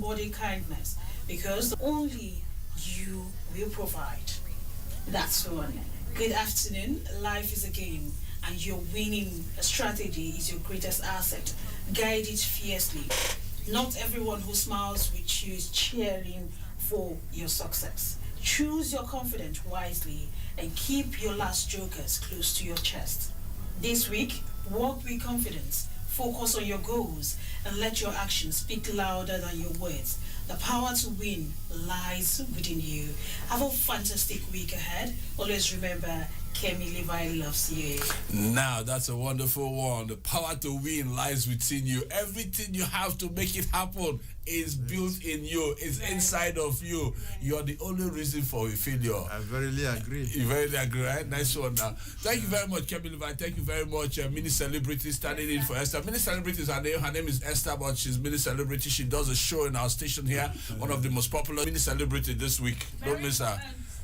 embody kindness because only you will provide. That's one. Good afternoon. Life is a game, and your winning strategy is your greatest asset. Guide it fiercely. Not everyone who smiles with you is cheering for your success. Choose your confidence wisely and keep your last jokers close to your chest. This week, walk with confidence, focus on your goals, and let your actions speak louder than your words. The power to win lies within you. Have a fantastic week ahead. Always remember, Kemi Levi loves you. Now, that's a wonderful one. The power to win lies within you. Everything you have to make it happen is built in you, is inside of you. You are the only reason for a failure. I verily agree. You verily agree, right? Nice one now. Thank you very much, Kemi Levi. Thank you very much, Mini Celebrity, standing in for Esther. Mini Celebrity is her name. Her name is Esther, but she's Mini Celebrity. She does a show in our station here. One of the most popular Mini Celebrity this week. Don't miss her.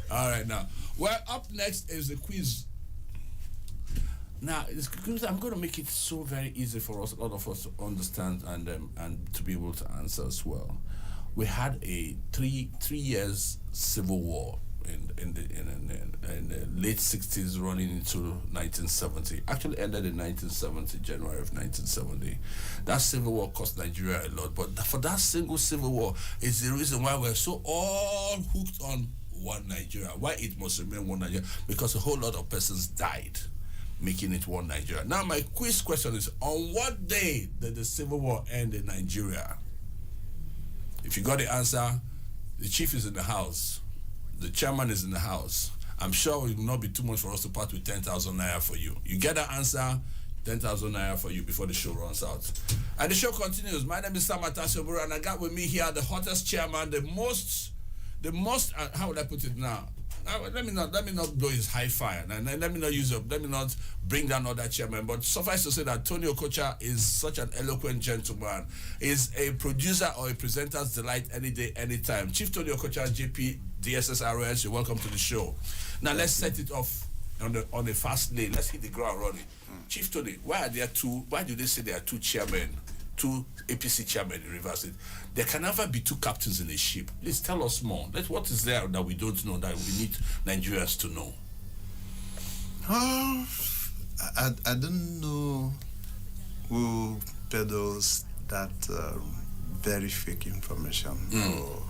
All right, now. Well, up next is the quiz. Now, I'm going to make it so very easy for us, a lot of us, to understand and to be able to answer as well. We had a three years civil war in the late 60s, running into 1970. Actually ended in 1970, January of 1970. That civil war cost Nigeria a lot, but for that single civil war is the reason why we're so all hooked on one Nigeria. Why it must remain one Nigeria? Because a whole lot of persons died making it one Nigeria. Now my quiz question is, on what day did the civil war end in Nigeria? If you got the answer, the chief is in the house, the chairman is in the house. I'm sure it will not be too much for us to part with 10,000 naira for you. You get that answer, 10,000 naira for you before the show runs out. And the show continues. My name is Sam Atasioburu, and I got with me here the hottest chairman, the most, how would I put it now? Let me not blow his high fire, and let me not bring down other chairman. But suffice to say that Tony Okocha is such an eloquent gentleman. Is a producer or a presenter's delight any day, anytime. Chief Tony Okocha, JP, DSSRS, you're welcome to the show. Now let's set it off on a fast lane. Let's hit the ground running. Chief Tony, why do they say there are two chairmen, two APC chairmen in Rivers State? There can never be two captains in a ship. Please tell us more. What is there that we don't know that we need Nigerians to know? I don't know who peddles that very fake information. Or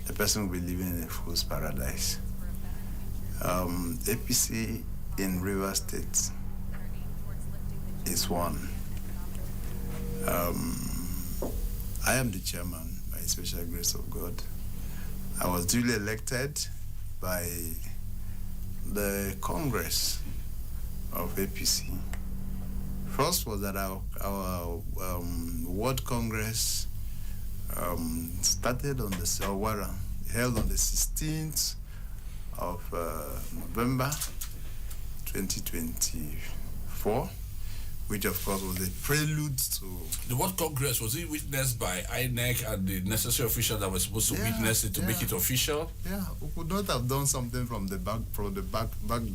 the person will be living in a fool's paradise. APC in Rivers State is one. I am the chairman by special grace of God. I was duly elected by the Congress of APC. First was that our World Congress started on held on the 16th of November 2024. Which of course was a prelude to the World Congress. Was it witnessed by INEC and the necessary officials that were supposed to witness it to make it official? Yeah, we could not have done something from the back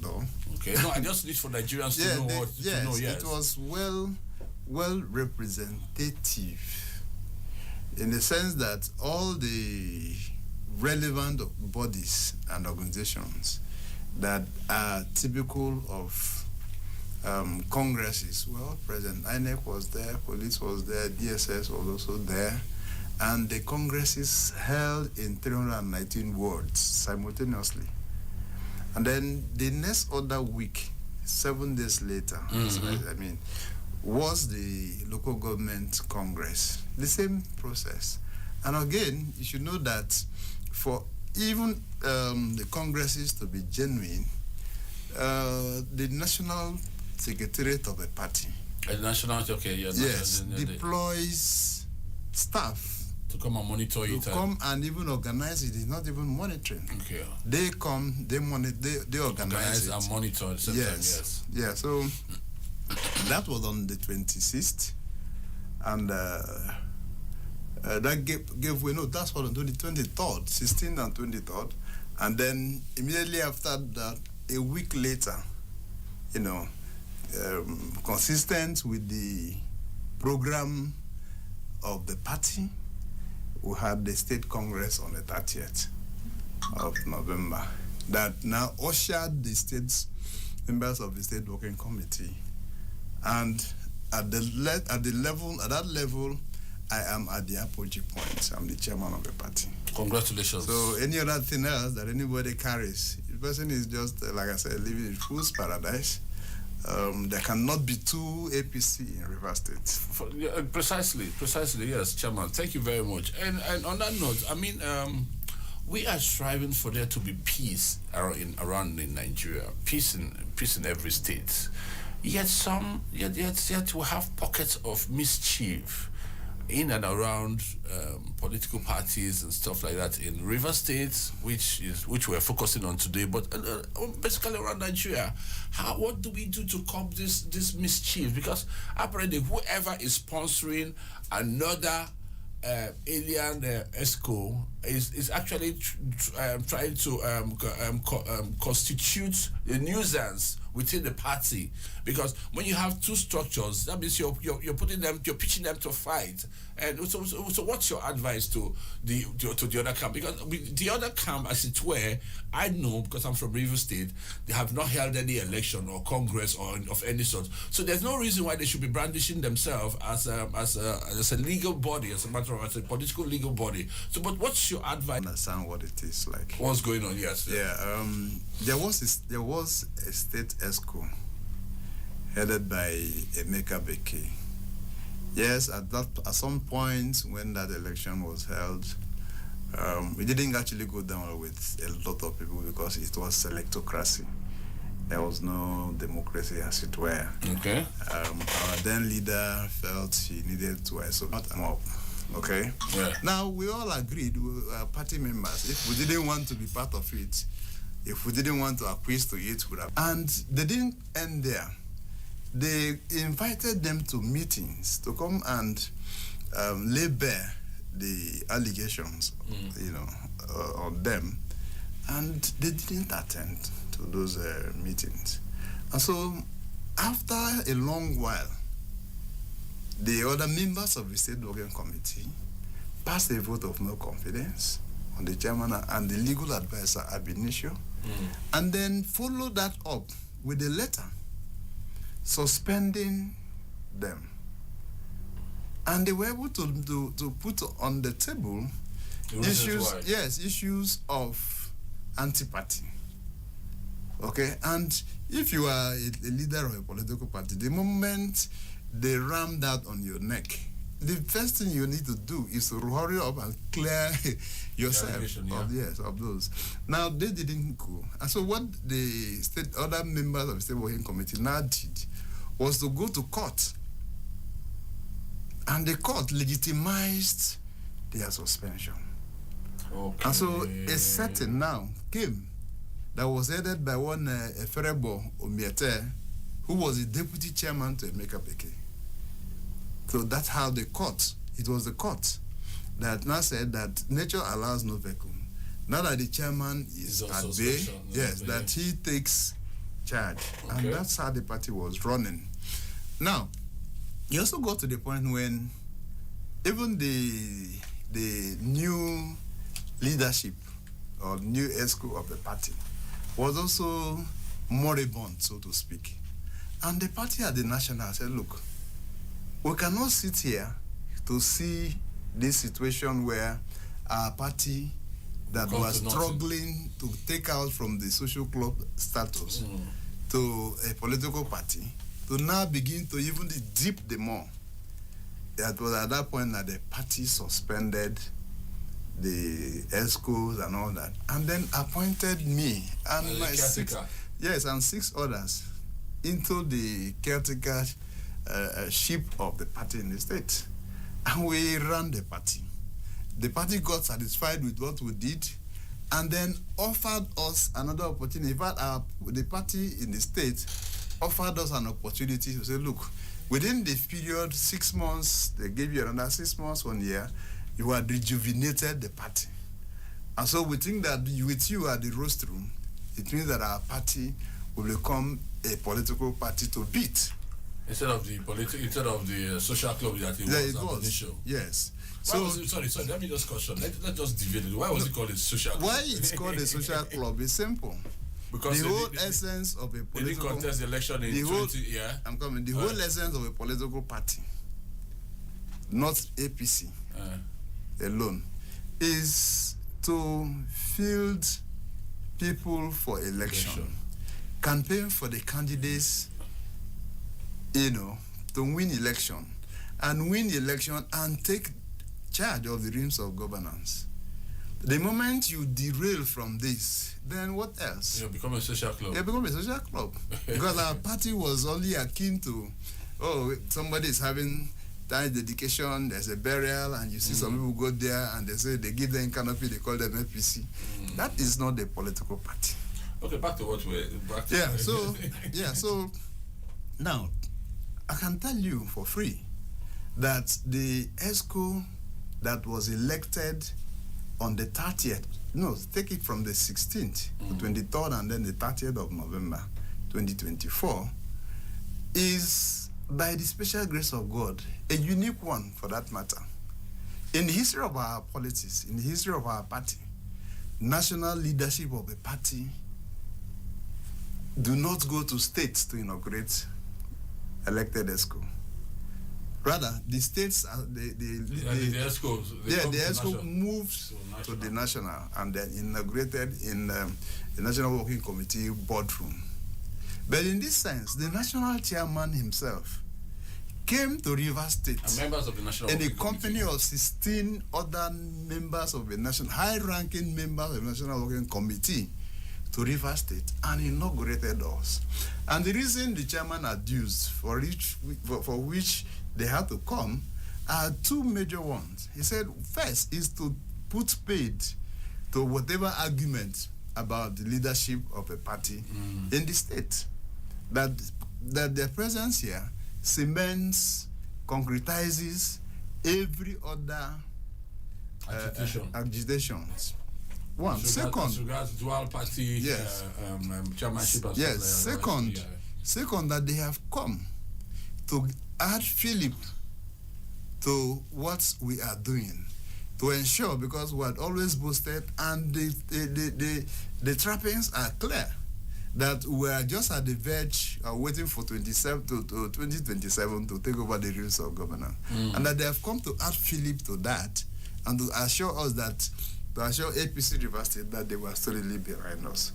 door. Okay, no, I just need for Nigerians to know what to know. Yes, it was well representative in the sense that all the relevant bodies and organizations that are typical of congresses were present. INEC was there, police was there, DSS was also there, and the congresses held in 319 wards simultaneously. And then the next other week, 7 days later, was the local government congress. The same process. And again, you should know that for even the congresses to be genuine, the national secretariat of a party deploys staff to come and monitor it. To come and even organize it. It's not even monitoring. Okay. They come, they organize it. And monitor at the same time, yes. Yeah, so that was on the 26th. And that gave way, no, that's what on the 23rd, 16th and 23rd. And then immediately after that, a week later, consistent with the program of the party, we had the state congress on the 30th of November that now ushered the states, members of the state working committee, and at that level, I am at the apogee point. I'm the chairman of the party. Congratulations. So any other thing else that anybody carries, the person is just, like I said, living in fool's paradise. There cannot be two APC in Rivers State. Precisely, yes, Chairman. Thank you very much. And on that note, I mean, we are striving for there to be peace around in Nigeria, peace in every state. Yet we have pockets of mischief in and around political parties and stuff like that in River State, which we're focusing on today, but basically around Nigeria. What do we do to curb this mischief? Because apparently whoever is sponsoring another alien ESCO is actually trying to constitute a nuisance within the party, because when you have two structures, that means you're pitching them to fight. And so what's your advice to the other camp? Because the other camp, as it were, I know, because I'm from River State, they have not held any election or congress or of any sort. So there's no reason why they should be brandishing themselves as a legal body, as a political legal body. So, but what's your advice? Understand what it is like. What's going on? Yes. Yeah. There was a state ESCO headed by Emeka Beke. Yes, at some point when that election was held, we didn't actually go down with a lot of people because it was selectocracy. There was no democracy, as it were. Okay. Our then leader felt he needed to isolate them up. Okay. Yeah. Now we all agreed, party members, if we didn't want to be part of it, if we didn't want to acquiesce to it, and they didn't end there. They invited them to meetings to come and lay bare the allegations, on them, and they didn't attend to those meetings. And so, after a long while, the other members of the State Working Committee passed a vote of no confidence on the chairman and the legal advisor, ab initio, and then followed that up with a letter suspending them. And they were able to put on the table issues of antipathy. Okay, and if you are a leader of a political party, the moment they ram that on your neck, the first thing you need to do is to hurry up and clear yourself of those. Now, they didn't go. And so what the other members of the State Working Committee now did was to go to court. And the court legitimized their suspension. Okay. And so a setting now came that was headed by one Eferebo Omiete, who was the deputy chairman to Emeka Beke. So that's how it was the court that now said that nature allows no vacuum. Now that the chairman is at bay, that he takes charge. Okay. And that's how the party was running. Now, you also got to the point when even the new leadership or new ESCO of the party was also moribund, so to speak. And the party at the national said, look, we cannot sit here to see this situation where our party that was struggling to take out from the social club status to a political party to now begin to even dip the more. It was at that point that the party suspended the ESCOs and all that, and then appointed me and my six others into the caretaker ship of the party in the state. And we ran the party. The party got satisfied with what we did and then offered us another opportunity. In fact, the party in the state offered us an opportunity to say, look, within the period 6 months, they gave you another 6 months, 1 year, you had rejuvenated the party. And so we think that with you at the rostrum, it means that our party will become a political party to beat. Instead of the social club that it was initial. Yes. Sorry, let me just caution. Let's just deviate it. Why was it called a social club? Why it's called a social club is simple. Because the whole essence of a political... They didn't contest the election in 20... Yeah? I'm coming. The whole essence of a political party, not APC alone, is to field people for election. Campaign for the candidates, to win election. And win election and take charge of the reins of governance. The moment you derail from this, then what else? You become a social club. You become a social club. Because our party was only akin to, somebody is having time dedication, there's a burial, and you see some people go there and they say they give them canopy, they call them APC. That is not a political party. Okay, back to what we're... So now, I can tell you for free that the ESCO that was elected on the 30th, take it from the 16th to 23rd and then the 30th of November 2024, is, by the special grace of God, a unique one for that matter. In the history of our politics, in the history of our party, national leadership of a party do not go to states to inaugurate elected ESCO. Rather, the states, the ESCO moved to the national and then inaugurated in the National Working Committee boardroom. But in this sense, the national chairman himself came to Rivers State and members of the National in Working a company of 16 other members of the national, high-ranking members of the National Working Committee to Rivers State and inaugurated us. And the reason the chairman adduced for which they had to come are two major ones. He said, first is to put paid to whatever argument about the leadership of a party in the state. That their presence here cements, concretizes every other agitations. One. Second, regards dual party chairmanship. Yes. Second, that they have come to add Philip to what we are doing, to ensure, because we had always boasted, and the trappings are clear, that we are just at the verge of waiting for 2027 to take over the reins of governance, and that they have come to add Philip to that, and to assure us that, to assure APC Rivers State that they were solidly behind us.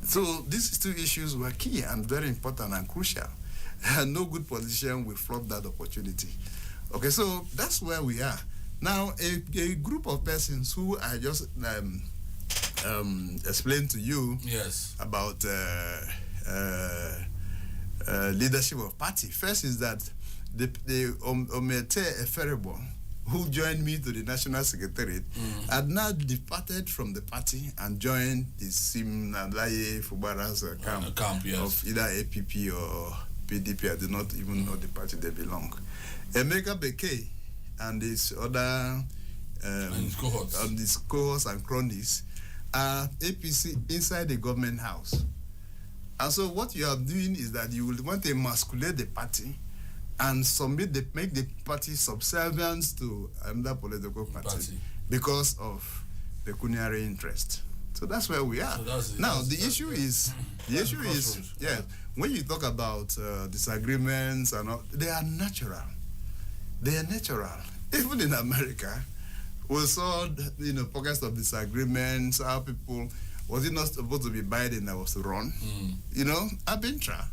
So these two issues were key and very important and crucial. And no good politician will flop that opportunity. Okay, so that's where we are. Now, a group of persons who I just explained to you about leadership of party. First is that the Omete Eferebo, who joined me to the National Secretariat, had now departed from the party and joined the Sim Nalaye Fubara's camp of either APP or PDP. I do not even know the party they belong. Emeka Beke and his other and his cohorts and cronies are APC inside the government house. And so what you are doing is that you will want to emasculate the party and make the party subservient to another political party because of pecuniary interest. So that's where we are. So the issue is, when you talk about disagreements and all, they are natural. They are natural. Even in America, we saw pockets of disagreements. How people, was it not supposed to be Biden that was to run? Abintra.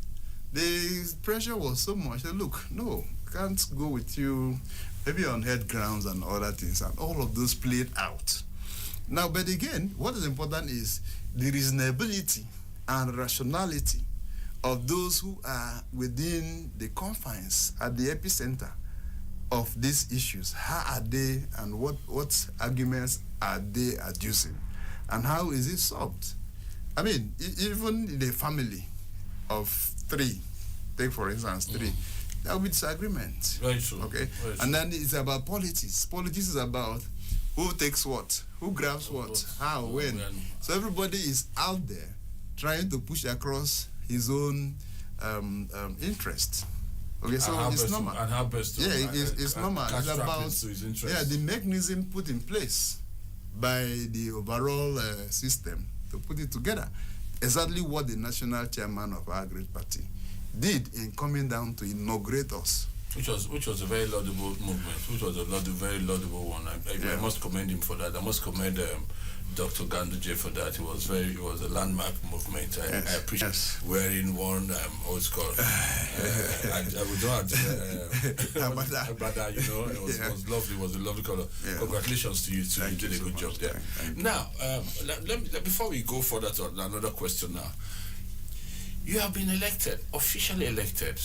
The pressure was so much that, look, no, can't go with you, maybe on head grounds and other things, and all of those played out. Now, but again, what is important is the reasonability and rationality of those who are within the confines at the epicenter of these issues. How are they, and what arguments are they adducing, and how is it solved? I mean, even in a family of three, take for instance three, there will be disagreements. Very true. Okay, Very and then it's about politics. Politics is about who takes what, who grabs what, how, when. So everybody is out there trying to push across his own interest. Okay, so it's normal. And how best to it's normal. It's about the mechanism put in place by the overall system to put it together. Exactly what the national chairman of our great party did in coming down to inaugurate us. Which was a very laudable movement. Which was a very laudable one. I must commend him for that. I must commend Dr. Ganduje for that. It was a landmark movement. I appreciate wearing one what's called I would not Agbada, you know, it was lovely. It was a lovely color. Yeah. Congratulations to you too. You did a good job there. Now, before we go further to another question now, you have been elected, officially elected.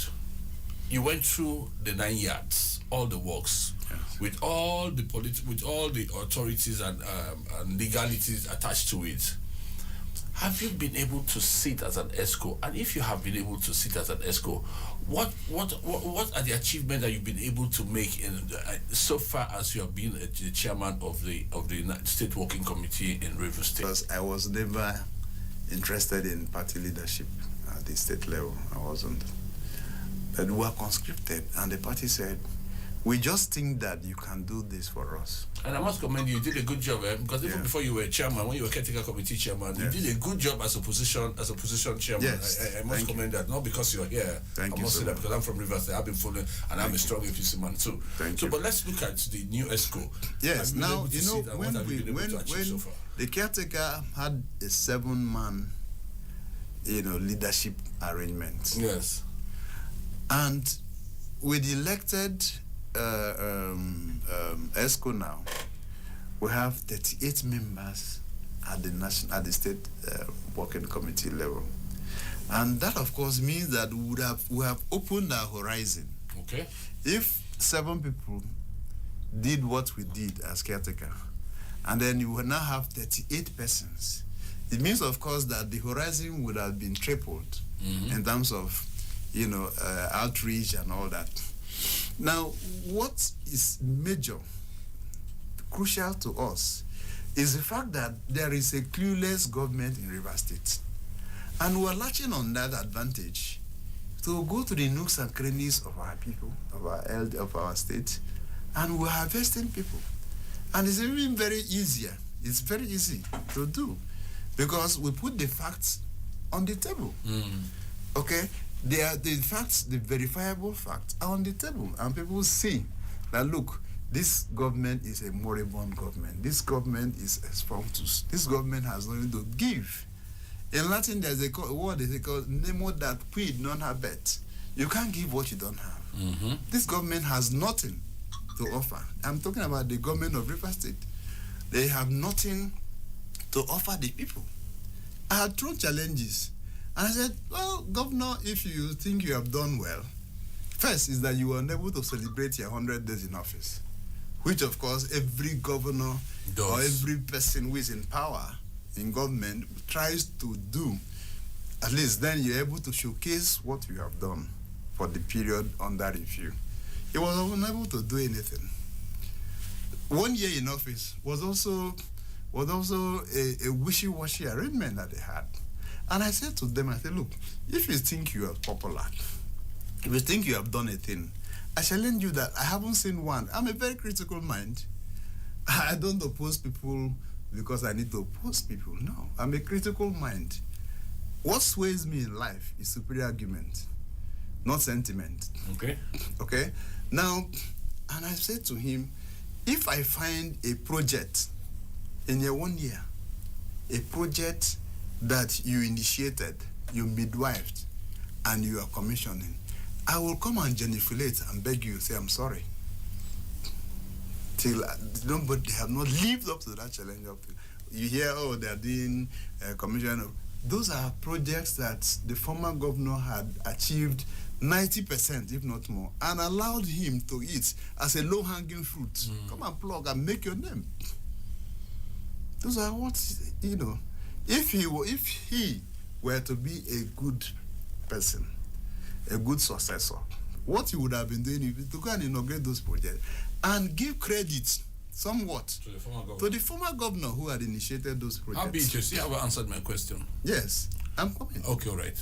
You went through the 9 yards, all the works, with all the authorities and legalities attached to it. Have you been able to sit as an ESCO? And if you have been able to sit as an ESCO, what are the achievements that you've been able to make so far as you have been the chairman of the State Working Committee in Rivers State? Because I was never interested in party leadership at the state level. I wasn't. But we were conscripted, and the party said, we just think that you can do this for us. And I must commend you. You did a good job, because even before you were chairman, when you were caretaker committee chairman, you did a good job as opposition chairman. Yes. I must commend that, not because you're here. I must say that because I'm from Rivers State. I've been following, and I'm a strong APC man too. But let's look at the new ESCO. Yes. Now when the caretaker had a 7-man, leadership arrangement. Yes. And with the elected ESCO now, we have 38 members at the state working committee level, and that of course means that we have opened our horizon. Okay. If 7 people did what we did as caretaker, and then you will now have 38 persons, it means of course that the horizon would have been tripled in terms of outreach and all that. Now, what is major, crucial to us, is the fact that there is a clueless government in Rivers State. And we're latching on that advantage to go to the nooks and crannies of our people, of our state, and we're harvesting people. And it's even very easier. It's very easy to do because we put the facts on the table. Okay? The facts, the verifiable facts are on the table, and people see that, look, this government is a moribund government. This government is expunctus. This government has nothing to give. In Latin, there's a word they call nemo dat quid non habet. You can't give what you don't have. This government has nothing to offer. I'm talking about the government of Rivers State. They have nothing to offer the people. I had thrown challenges. And I said, well, Governor, if you think you have done well, first is that you were unable to celebrate your 100 days in office, which, of course, every governor or every person who is in power in government tries to do. At least then you're able to showcase what you have done for the period under review. He was unable to do anything. 1 year in office was also a wishy-washy arrangement that they had. And I said to them, look, if you think you are popular, if you think you have done a thing, I challenge you that I haven't seen one. I'm a very critical mind. I don't oppose people because I need to oppose people. No, I'm a critical mind. What sways me in life is superior argument, not sentiment. Okay. Okay? Now, and I said to him, if I find a project in your 1 year, a project that you initiated, you midwifed, and you are commissioning, I will come and genuflect and beg you, say, I'm sorry. Till they have not lived up to that challenge. You hear, oh, they're doing commission. Those are projects that the former governor had achieved 90%, if not more, and allowed him to eat as a low-hanging fruit. Come and plug and make your name. Those are what, if he were to be a good person, a good successor, what he would have been doing is to go and inaugurate those projects and give credit somewhat to the former governor who had initiated those projects. I'll be interested. You have answered my question. Yes, I'm coming. Okay, all right.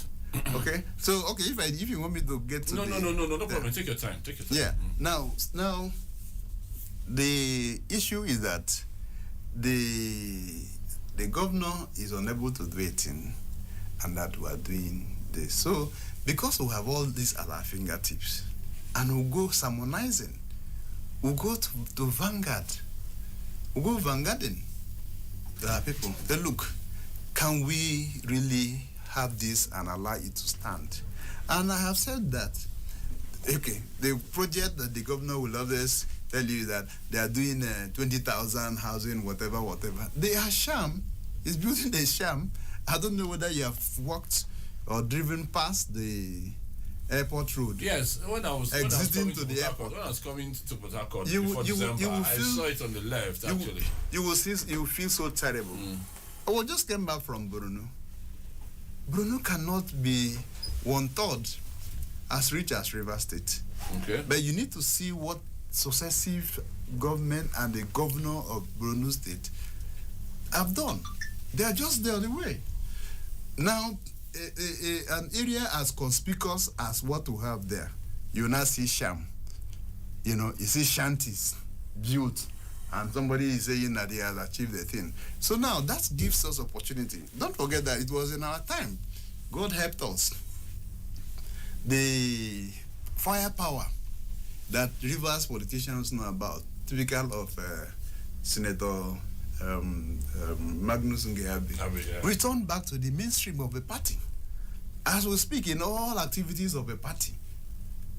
Okay, so if you want me to get to no problem. Take your time. Yeah. Now, the issue is that the governor is unable to do a thing, and that we are doing this. So, because we have all this at our fingertips, and we'll go sermonizing, we'll go to Vanguard, we'll go vanguarding. There are people. They look, can we really have this and allow it to stand? And I have said that, okay, the project that the governor will always tell you that they are doing 20,000 housing, whatever. They are sham. It's building a sham. I don't know whether you have walked or driven past the airport road. Yes, when I was coming to the airport, when I was coming to Port Harcourt before December, I saw it on the left. Actually, you will feel so terrible. I just came back from Borno. Borno cannot be 1/3 as rich as Rivers State. Okay, but you need to see what successive government and the governor of Borno State have done. They are just there on the way. Now, an area as conspicuous as what we have there, you now see sham. You see shanties built, and somebody is saying that he has achieved the thing. So now that gives us opportunity. Don't forget that it was in our time. God helped us. The firepower that Rivers politicians know about, typical of Senator Magnus Ngehabi, return back to the mainstream of the party. As we speak, in all activities of a party,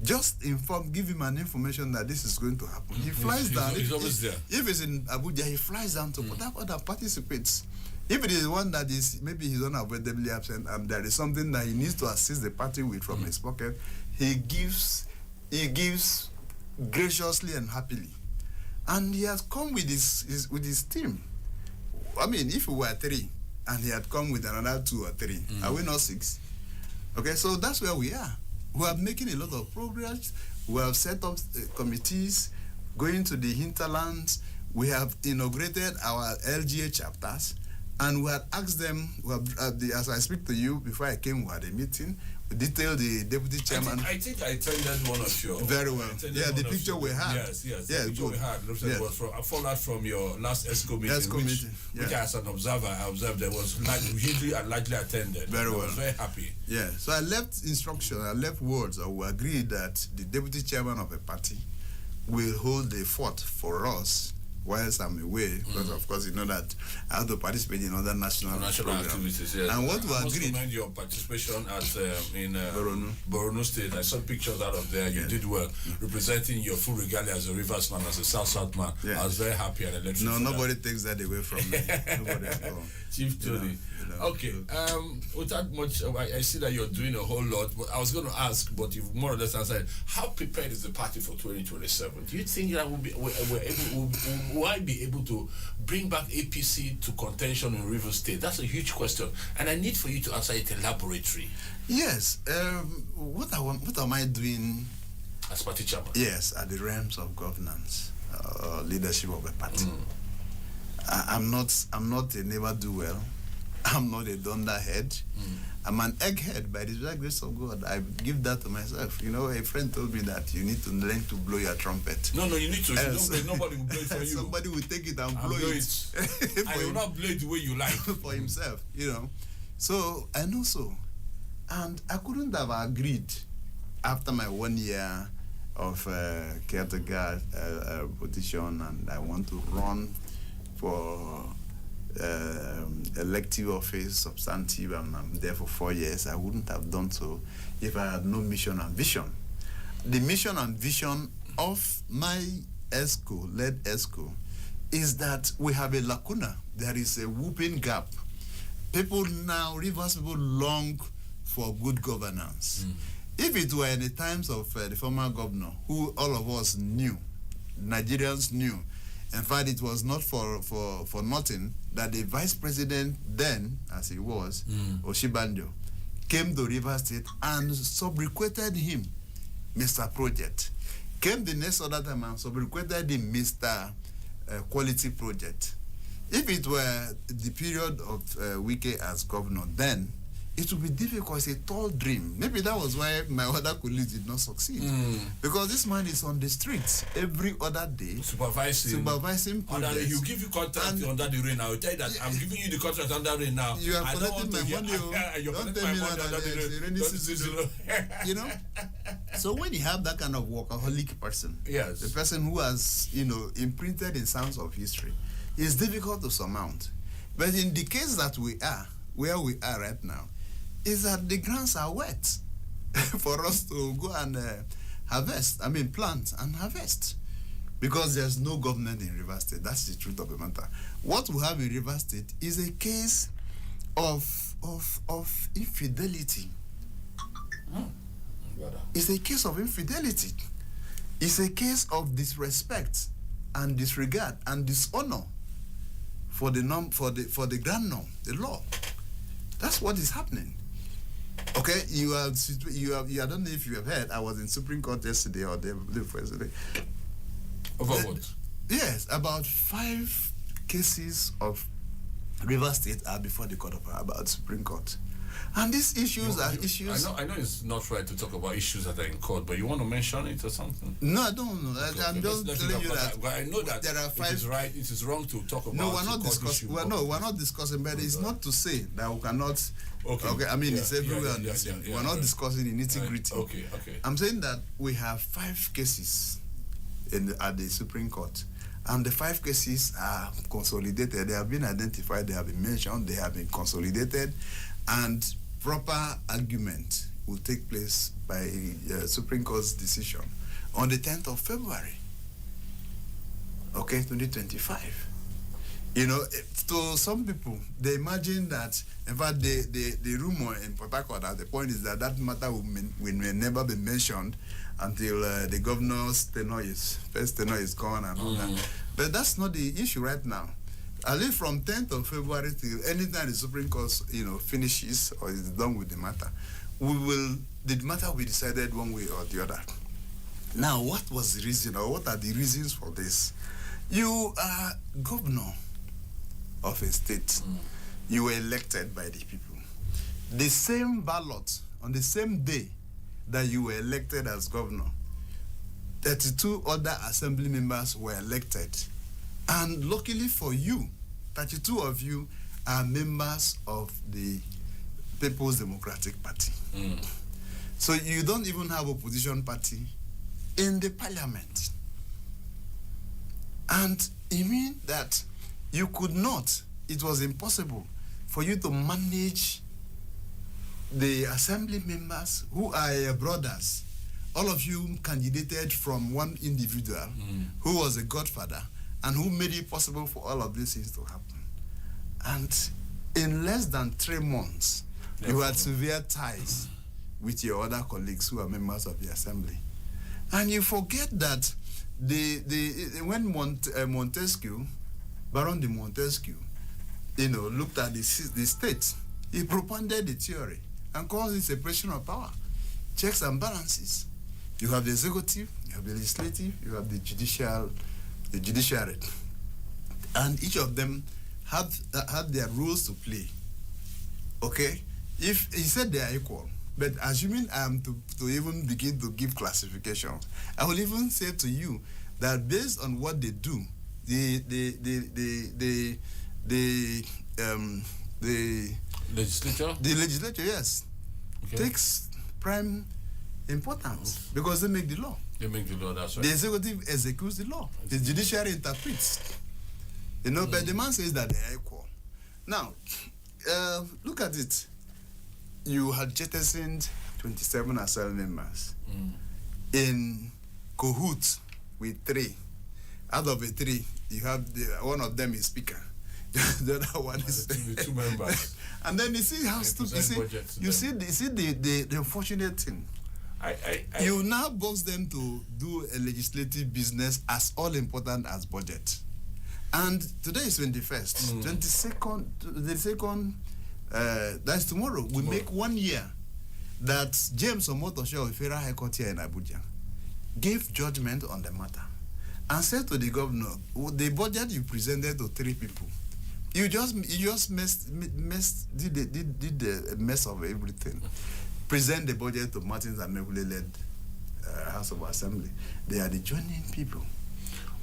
just give him an information that this is going to happen. He flies down. He's always there. If it's in Abuja, he flies down to Port Harcourt and participates. If it is one that is maybe he's unavoidably absent and there is something that he needs to assist the party with from his pocket, he gives graciously and happily. And he has come with his team. I mean, if we were 3 and he had come with another 2 or 3, are we not 6? Okay, so that's where we are. We are making a lot of progress. We have set up committees going to the hinterlands. We have inaugurated our LGA chapters, and we had asked them, as I speak to you, before I came, we had a meeting. We detailed the deputy chairman. I think I attended one of your... Very well. Yeah, the picture we had. Yes, the picture we had. Was I followed from your last ESCO meeting, which as an observer, I observed there was hugely and largely attended. Very well. I was very happy. Yeah, so I left words, or we agreed that the deputy chairman of a party will hold the fort for us whilst I'm away, because of course you know that I have to participate in other national activities. Yes. And what we agreed. I commend your participation in Borno State. I saw pictures out of there. You did well, representing your full regalia as a Rivers man, as a South man. I was very happy and electric. No, nobody takes that away from me. Nobody at all. Chief Tony. Okay. Without much, I see that you're doing a whole lot. But I was going to ask, but you've more or less answered. How prepared is the party for 2027? Do you think that will I be able to bring back APC to contention in Rivers State? That's a huge question, and I need for you to answer it elaborately. Yes. What am I doing as party chairman? Yes, at the realms of governance, leadership of a party. I'm not a never do well. I'm not a dunderhead. I'm an egghead by the grace of God. I give that to myself. A friend told me that you need to learn to blow your trumpet. No, you need to. Nobody will blow it for you. Somebody will take it and blow it. I will not blow it the way you like. For himself, So, I know so. And I couldn't have agreed after my 1 year of caretaker position, and I want to run for elective office, substantive, and I'm there for 4 years. I wouldn't have done so if I had no mission and vision. The mission and vision of my led ESCO, is that we have a lacuna. There is a whooping gap. Rivers people long for good governance. If it were in the times of the former governor, who all of us knew, Nigerians knew, in fact, it was not for nothing that the vice president then, as he was, Oshibanjo, came to Rivers State and subrequated him, Mr. Project. Came the next other time and subrequated him, Mr. Quality Project. If it were the period of Wike as governor, then it will be difficult. It's a tall dream. Maybe that was why my other colleagues did not succeed. Because this man is on the streets every other day. Supervising projects. He'll give you contract under the rain. I will tell you that I'm giving you the contract under the rain now. You are collecting my money. Don't tell me under the rain. You know? So when you have that kind of workaholic person, yes, the person who has, imprinted in sands of history, it's difficult to surmount. But in the case that we are, where we are right now, is that the grounds are wet for us to go and plant and harvest. Because there's no government in Rivers State. That's the truth of the matter. What we have in Rivers State is a case of infidelity. It's a case of infidelity. It's a case of disrespect and disregard and dishonor for the grand norm, the law. That's what is happening. Okay, I don't know if you have heard. I was in Supreme Court yesterday or the day before yesterday. About what? Yes, about 5 cases of Rivers State are before the Court of about Supreme Court. And these issues are issues. I know it's not right to talk about issues that are in court, but you want to mention it or something? No, I don't know. I'm just telling you that. I know that there are 5. It is right. It is wrong to talk about. No, we're not discussing. We're not discussing. But it's not to say that we cannot. Okay. I mean, it's everywhere. We're not discussing the nitty-gritty. Okay. I'm saying that we have 5 cases at the Supreme Court. And the 5 cases are consolidated. They have been identified. They have been mentioned. They have been consolidated. And proper argument will take place by Supreme Court's decision on the 10th of February, 2025. To some people, they imagine that, in fact, the rumor in Port Harcourt at the point is that matter will never be mentioned until the governor's first tenure is gone and all that. But that's not the issue right now. At least from 10th of February till anytime the Supreme Court, finishes or is done with the matter, the matter will be decided one way or the other. Now, what was the reason, or what are the reasons for this? You are governor of a state. You were elected by the people. The same ballot on the same day that you were elected as governor, 32 other assembly members were elected. And luckily for you, 32 of you are members of the People's Democratic Party. So you don't even have opposition party in the parliament. And it means that you could not, it was impossible for you to manage the assembly members who are your brothers. All of you candidated from one individual who was a godfather and who made it possible for all of these things to happen. And in less than 3 months, you had severe ties with your other colleagues who are members of the assembly. And you forget that when Montesquieu, Baron de Montesquieu, looked at the state, he propounded the theory and called it separation of power, checks and balances. You have the executive, you have the legislative, you have the judiciary, and each of them have their rules to play. Okay, if he said they are equal, but assuming I am to even begin to give classifications, I will even say to you that based on what they do, the legislature, yes, takes prime importance because they make the law. They make the law, that's right. The executive executes the law. The judiciary interprets. But the man says that they are equal. Now, look at it. You had jettisoned 27 assembly members in cahoots with 3. Out of the 3, you have one of them is speaker. The other one is the 2 members. And then you see how stupid. You see the unfortunate thing. You now box them to do a legislative business as all important as budget. And today is 21st. 22nd, that's tomorrow. We make 1 year that James Omotosho of Federal High Court here in Abuja gave judgment on the matter and said to the governor, the budget you presented to 3 people, You just did a mess of everything. Present the budget to Martins Amekule led House of Assembly. They are the joining people.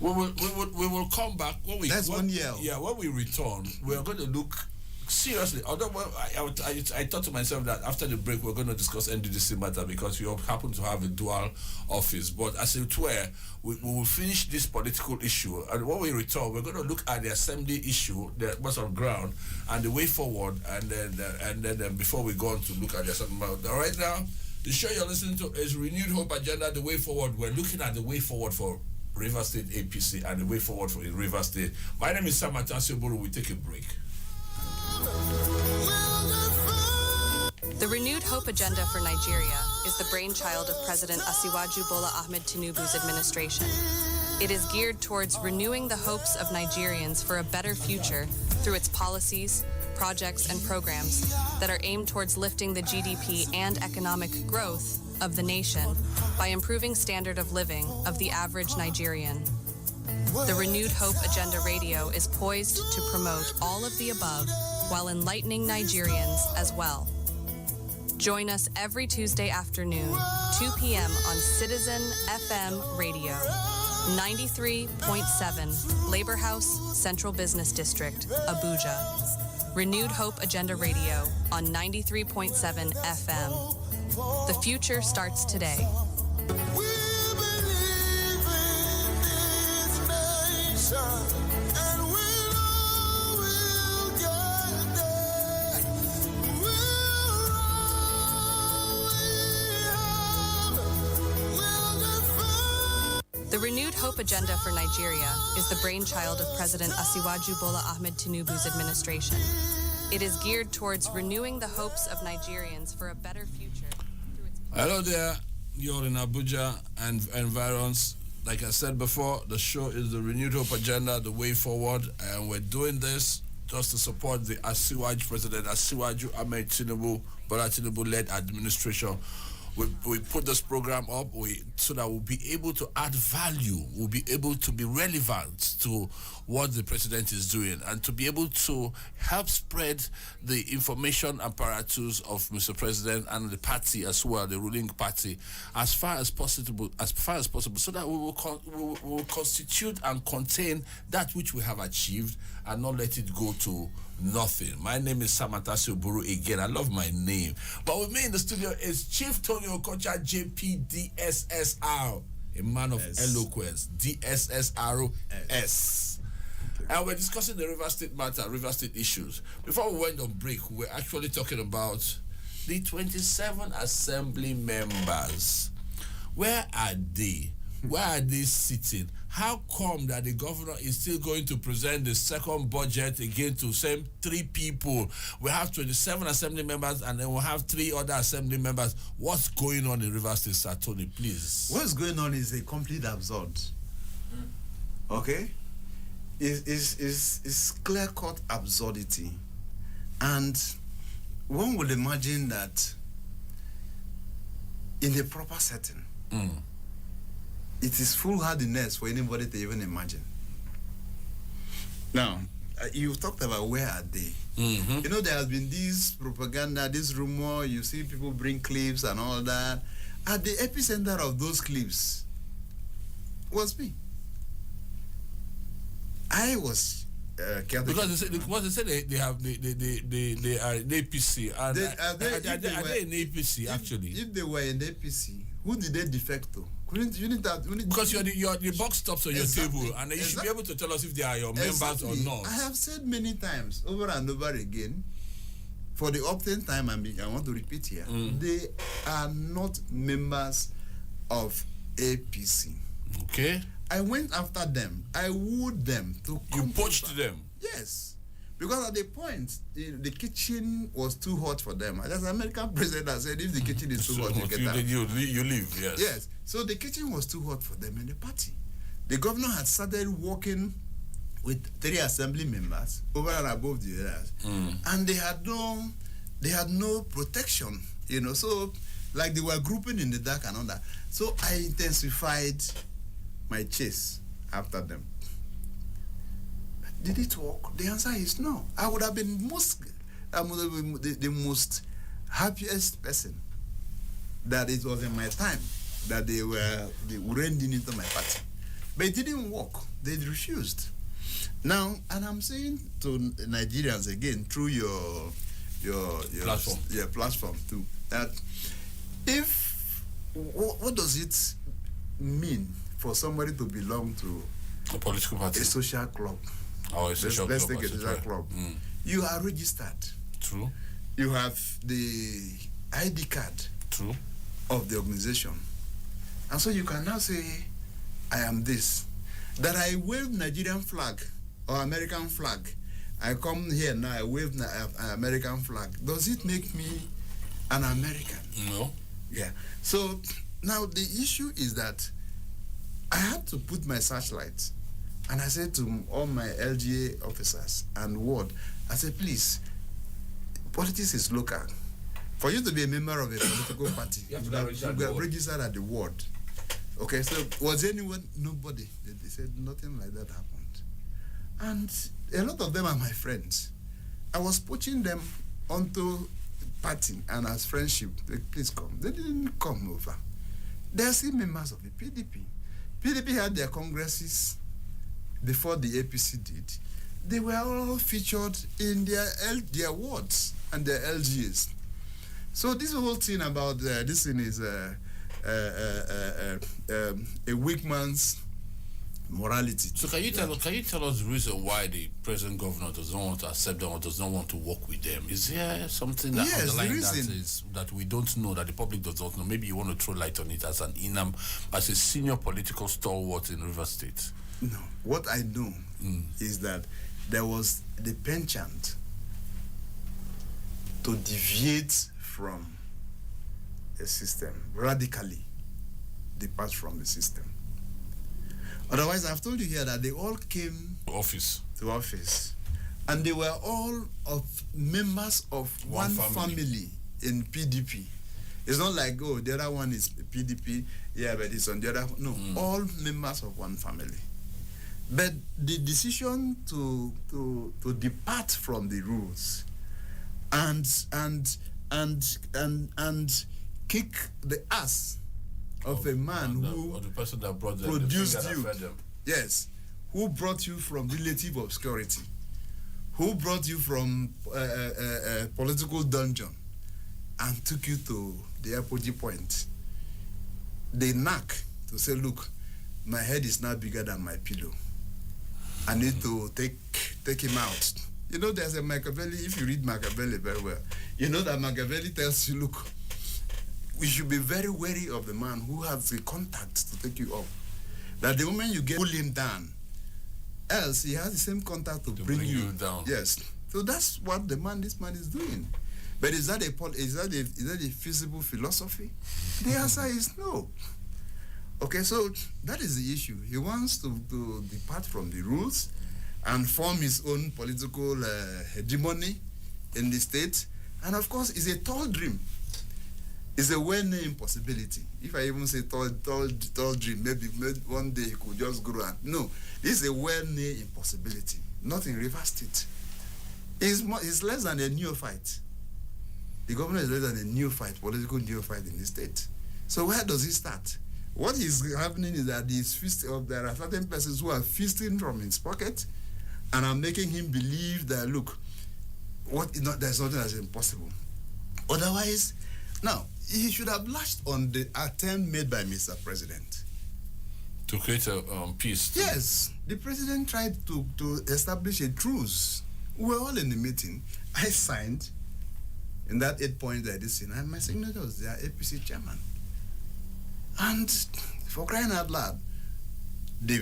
We will come back when we. That's 1 year. Yeah, when we return, we are going to look seriously. Although I thought to myself that after the break we're going to discuss NDDC matter because we happen to have a dual office. But as it were, we will finish this political issue, and when we return, we're going to look at the assembly issue, the what's on ground, and the way forward, and then before we go on to look at the assembly. Right now, the show you're listening to is Renewed Hope Agenda, the way forward. We're looking at the way forward for Rivers State APC and the way forward for Rivers State. My name is Sam Atasio Buru. We take a break. The Renewed Hope Agenda for Nigeria is the brainchild of President Asiwaju Bola Ahmed Tinubu's administration. It is geared towards renewing the hopes of Nigerians for a better future through its policies, projects, and programs that are aimed towards lifting the GDP and economic growth of the nation by improving standard of living of the average Nigerian. The Renewed Hope Agenda Radio is poised to promote all of the above while enlightening Nigerians as well. Join us every Tuesday afternoon, 2 p.m. on Citizen FM Radio, 93.7, Labor House, Central Business District, Abuja. Renewed Hope Agenda Radio on 93.7 FM. The future starts today. The Renewed Hope Agenda for Nigeria is the brainchild of President Asiwaju Bola Ahmed Tinubu's administration. It is geared towards renewing the hopes of Nigerians for a better future. Hello there, you're in Abuja and environs. Like I said before, the show is the Renewed Hope Agenda, the way forward, and we're doing this just to support the President Asiwaju Ahmed Tinubu, Bola Tinubu-led administration. We put this program up so that we'll be able to add value, we'll be able to be relevant to what the president is doing, and to be able to help spread the information apparatus of Mr. President and the party as well, the ruling party, as far as possible, so that we will constitute and contain that which we have achieved and not let it go to nothing. My name is Sam Atasio Buru again. I love my name. But with me in the studio is Chief Tony Okocha, JP DSSR, a man of eloquence, DSSRS. And we're discussing the Rivers State matter, Rivers State issues. Before we went on break, we're actually talking about the 27 assembly members. Where are they? Where are they sitting? How come that the governor is still going to present the second budget again to same 3 people? We have 27 assembly members and then we'll have 3 other assembly members. What's going on in Rivers State, Sir Tony, please? What's going on is a complete absurd. Okay? It's clear-cut absurdity. And one would imagine that in a proper setting, it is foolhardiness for anybody to even imagine. Now, you talked about where are they? You know, there has been this propaganda, this rumor, you see people bring clips and all that. At the epicenter of those clips was me. I was because they said they are in APC. And are they in APC actually? If they were in APC, who did they defect to? Because your box stops on your table, and you should be able to tell us if they are your members or not. I have said many times, over and over again, for the often time, I want to repeat here, they are not members of APC. Okay. I went after them. I wooed them to come. You poached them? Yes. Because at the point, the kitchen was too hot for them. As the American president said, if the kitchen is too hot, you get out. You leave, yes. Yes. So the kitchen was too hot for them in the party. The governor had started working with 3 assembly members over and above the others. And they had no protection, you know. So, like they were grouping in the dark and all that. So I intensified my chase after them. Did it work? The answer is no. I would have been the most happiest person that it was in my time that they rained into my party. But it didn't work. They refused. Now, and I'm saying to Nigerians again through your platform too, that what does it mean for somebody to belong to a political party, a social club? Or a social Let's club. take a social club. You are registered. True. You have the ID card. True. Of the organization. And so you can now say, I am this. That I wave Nigerian flag or American flag. I come here now, I wave an American flag. Does it make me an American? No. Yeah. So now the issue is that I had to put my searchlight, and I said to all my LGA officers and ward, I said, please, politics is local. For you to be a member of a political party, you have registered at the ward. Okay, so was anyone? Nobody. They said nothing like that happened. And a lot of them are my friends. I was pushing them onto party and as friendship. Please come. They didn't come over. They are still members of the PDP. PDP had their congresses before the APC did. They were all featured in their wards and their LGAs. So this whole thing about this thing is a weak man's morality. So can you tell us the reason why the present governor does not want to accept them or does not want to work with them? Is there something that underlying that we don't know, that the public does not know? Maybe you want to throw light on it as an INAM, as a senior political stalwart in Rivers State. No, what I know is that there was the penchant to deviate from a system, radically depart from the system. Otherwise, I've told you here that they all came to office, and they were all members of one family in PDP. It's not like, oh, the other one is PDP, yeah, but it's on the other. No, all members of one family. But the decision to depart from the rules and kick the ass of a man who the person that brought produced you, yes, who brought you from relative obscurity, who brought you from a political dungeon and took you to the apogee point. They knack to say, look, my head is now bigger than my pillow. I need to take him out. You know, there's a Machiavelli, if you read Machiavelli very well, you know that Machiavelli tells you, look, we should be very wary of the man who has the contacts to take you up. That the moment you pull him down, else he has the same contact to bring you down. Yes. So that's what this man is doing. But is that a feasible philosophy? The answer is no. Okay, so that is the issue. He wants to depart from the rules and form his own political hegemony in the state. And of course, it's a tall dream. It's a well-known impossibility. If I even say tall dream, maybe one day he could just grow up. No, this is a well-known impossibility. Not in Rivers State. It's less than a neophyte. The governor is less than a neophyte, political neophyte in the state. So where does he start? What is happening is that there are certain persons who are feasting from his pocket and are making him believe that, look, there's nothing that's impossible. Otherwise, now, he should have lashed on the attempt made by Mr. President. To create a peace. Yes. The president tried to establish a truce. We were all in the meeting. I signed in that 8 points that this thing, and my signature was the APC chairman. And for crying out loud, the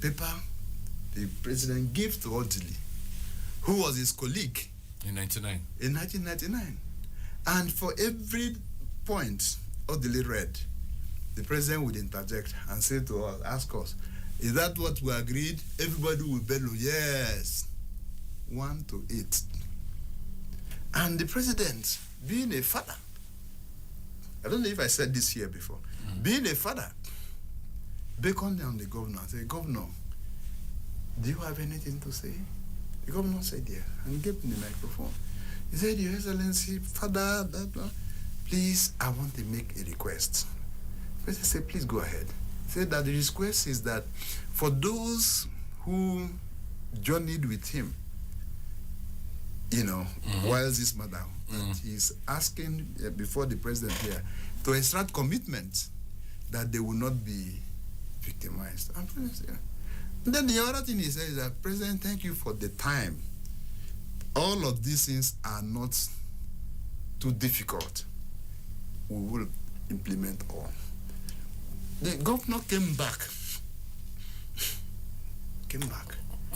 paper the president gave to Odili, who was his colleague in 1999. And for every point Odili read, the president would interject and say to us, ask us, is that what we agreed? Everybody will bellow, yes. 1 to 8. And the president, being a father, I don't know if I said this here before, being a father, beckoned on the governor and said, Governor, do you have anything to say? The governor said, yeah, and gave him the microphone. He said, Your Excellency, Father, please, I want to make a request. The president said, please go ahead. He said that the request is that for those who journeyed with him, while this matter, that he's asking before the president here to extract commitment that they will not be victimized. And then the other thing he says is that, President, thank you for the time. All of these things are not too difficult. We will implement all. The governor came back.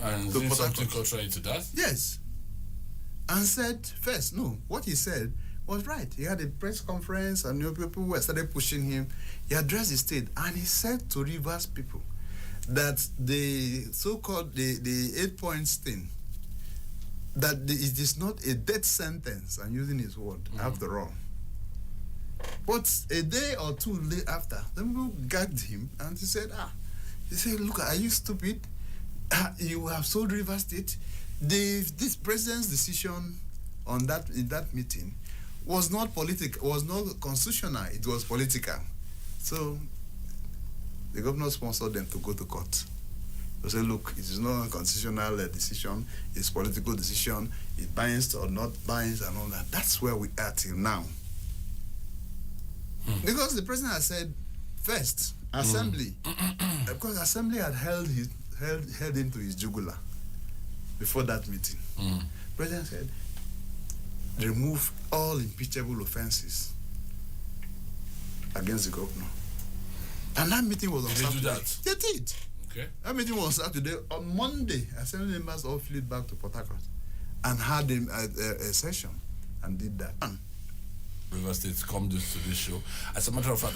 And to did Port something Harcourt. contrary to that? Yes. And said, first, no, what he said was right. He had a press conference and people were started pushing him. He addressed the state and he said to Rivers people that the so-called, the 8 points thing, that it is not a death sentence, I'm using his word, after all. But a day or two after, the people gagged him and he said, look, are you stupid? You have sold Rivers State. This president's decision in that meeting was not political, was not constitutional, it was political. So the governor sponsored them to go to court. They said, look, it is not a constitutional decision, it's political decision, it binds or not binds and all that. That's where we are till now. Because the president has said, first, assembly, because assembly had held him to his jugular before that meeting. President said, remove all impeachable offenses against the governor. And that meeting was on Saturday. Did they do that? They did. Okay. That meeting was Saturday. On Monday, assembly members all flew back to Port Harcourt and had a session and did that. Rivers State come to this show. As a matter of fact,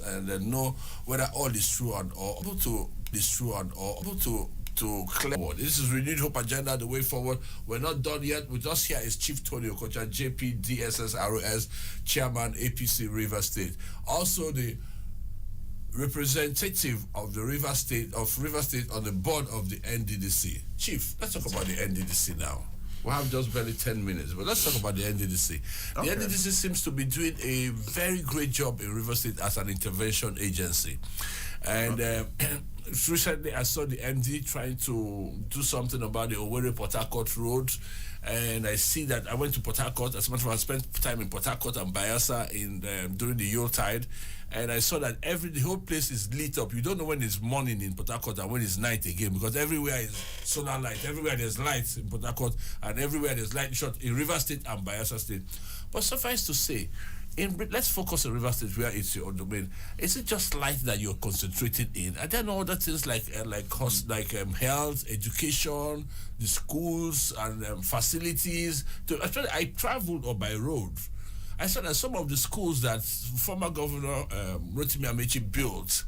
and know whether all is true and or able to clear. This is Renewed Hope Agenda, the way forward. We're not done yet. With us here is Chief Tony Okocha, JP DSSROS, Chairman APC Rivers State. Also the representative of the Rivers State on the board of the NDDC. Chief, let's talk about the NDDC now. We have just barely 10 minutes, but let's talk about the NDDC. Okay. The NDDC seems to be doing a very great job in Rivers State as an intervention agency. And recently I saw the MD trying to do something about the Owerri-Port Harcourt road. And I see that I went to Port Harcourt. As a matter of fact, I spent time in Port Harcourt and Bayelsa during the Yuletide. And I saw that the whole place is lit up. You don't know when it's morning in Port Harcourt and when it's night again, because everywhere is solar light. Everywhere there's lights in Port Harcourt, and everywhere there's light shot in Rivers State and Bayelsa State. But suffice to say, let's focus on Rivers State where it's your domain. Is it just light that you're concentrated in? Are there no other things like health, education, the schools and facilities? Actually, I traveled by road. I saw that some of the schools that former Governor Rotimi Amechi built,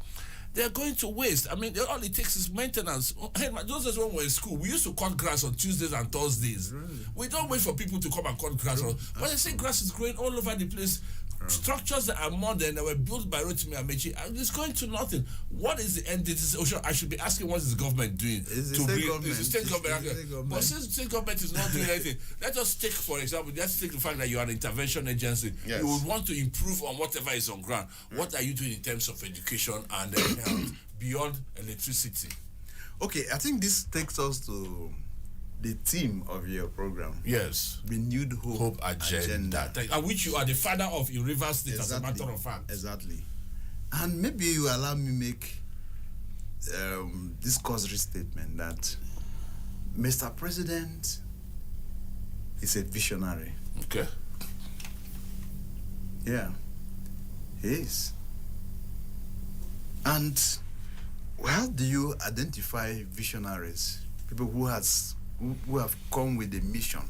they're going to waste. I mean, all it takes is maintenance. Hey, those days when we were in school, we used to cut grass on Tuesdays and Thursdays. Really? We don't wait for people to come and cut grass. But they say grass is growing all over the place. Structures that are modern that were built by Rotimi Amechi, and it's going to nothing. What is the NDDC? I should be asking, what is the government doing? It's the state government. But since the state government is not doing anything, let us take, for example, let's take the fact that you are an intervention agency. Yes. You would want to improve on whatever is on ground. What are you doing in terms of education and health beyond electricity? Okay, I think this takes us to the theme of your program. Yes. Renewed Hope Agenda. And which you are the father of in Rivers State, as a matter of fact. Exactly. And maybe you allow me make this cautionary statement that Mr. President is a visionary. Okay. Yeah, he is. And how do you identify visionaries? People who have come with a mission,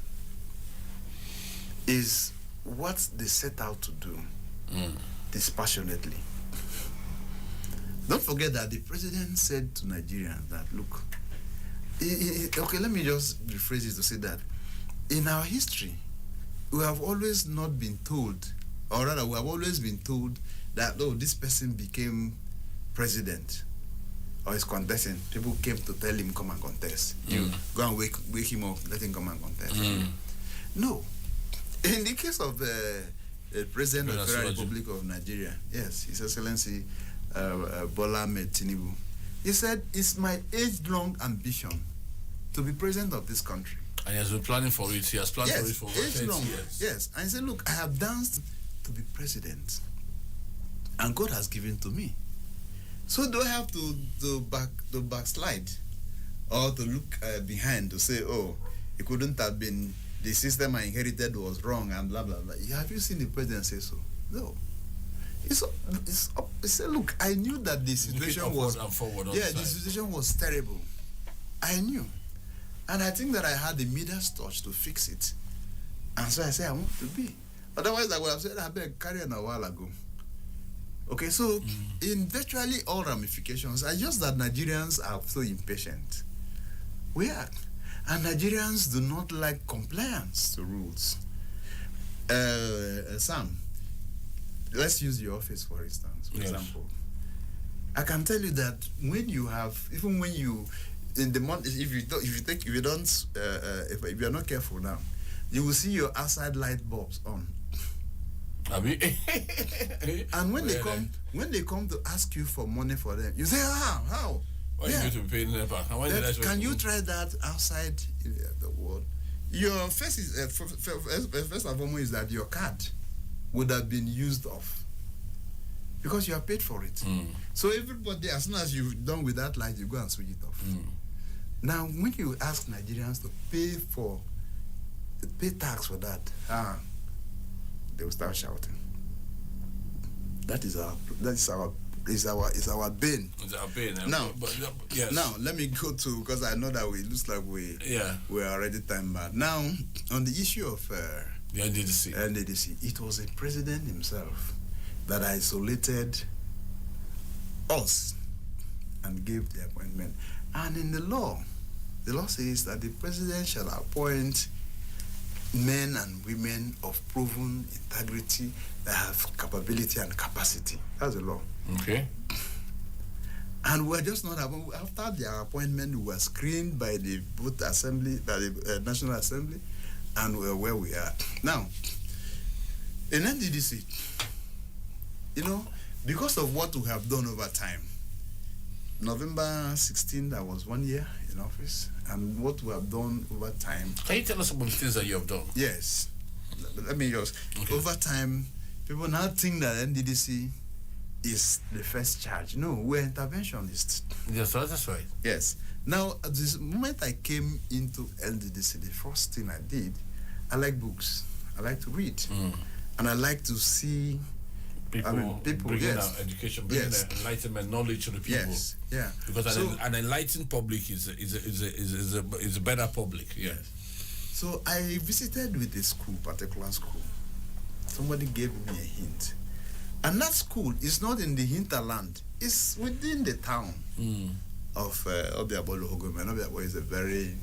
is what they set out to do dispassionately. Don't forget that the president said to Nigerians that, look, okay, let me just rephrase it to say that in our history, we have always not been told, or rather we have always been told that, oh, this person became president or he's contesting, people came to tell him, come and contest. You go and wake him up, let him come and contest. No. In the case of the President of the Federal Republic of Nigeria, yes, His Excellency Bola Ahmed Tinubu, he said, it's my age-long ambition to be president of this country. And he has been planning for it. He has planned for it for over 30 years. Yes. And he said, look, I have danced to be president. And God has given to me. So do I have to backslide? Or to look behind to say, oh, it couldn't have been, the system I inherited was wrong and blah, blah, blah. Have you seen the president say so? No. He said, look, I knew that the situation was... the situation was terrible. I knew. And I think that I had the Midas touch to fix it. And so I said, I want to be. Otherwise, I would have said, I better carry on a while ago. Okay, so in virtually all ramifications, I just that Nigerians are so impatient. We are. And Nigerians do not like compliance to rules. Sam, let's use your office, for instance, for example. I can tell you that when you have, even when you, in the month, if you're not careful now, you will see your outside light bulbs on. And when they come to ask you for money for them, you say, how? Why you to be paying them back? Can you try that outside the world? Your first is first and foremost is that your card would have been used off because you are paid for it. So everybody, as soon as you're done with that light, you go and switch it off. Now, when you ask Nigerians to pay tax for that, they will start shouting. Is our bane. It's our bane. Now, yes. Now let me go to, because I know that it looks like we're already time bad. Now, on the issue of the NDDC, it was a president himself that isolated us and gave the appointment. And in the law says that the president shall appoint men and women of proven integrity that have capability and capacity. That's the law. Okay. And we're just not after their appointment, we were screened by the both assembly, by the National Assembly, and we're where we are now. In NDDC, because of what we have done over time. November 16th, I was 1 year in office, and what we have done over time. Can you tell us some of the things that you have done? Yes. Let me just. Okay. Over time, people now think that NDDC is the first charge. No, we're interventionists. Yes, that's right. Yes. Now, at this moment I came into NDDC, the first thing I did, I like books. I like to read. And I like to see people bringing out education, bringing enlightenment, knowledge to the people. Yes, yeah. Because an enlightened public is a better public. Yes. So I visited with a particular school. Somebody gave me a hint, and that school is not in the hinterland. It's within the town of Obiabolo Ogome. Obiabo is a very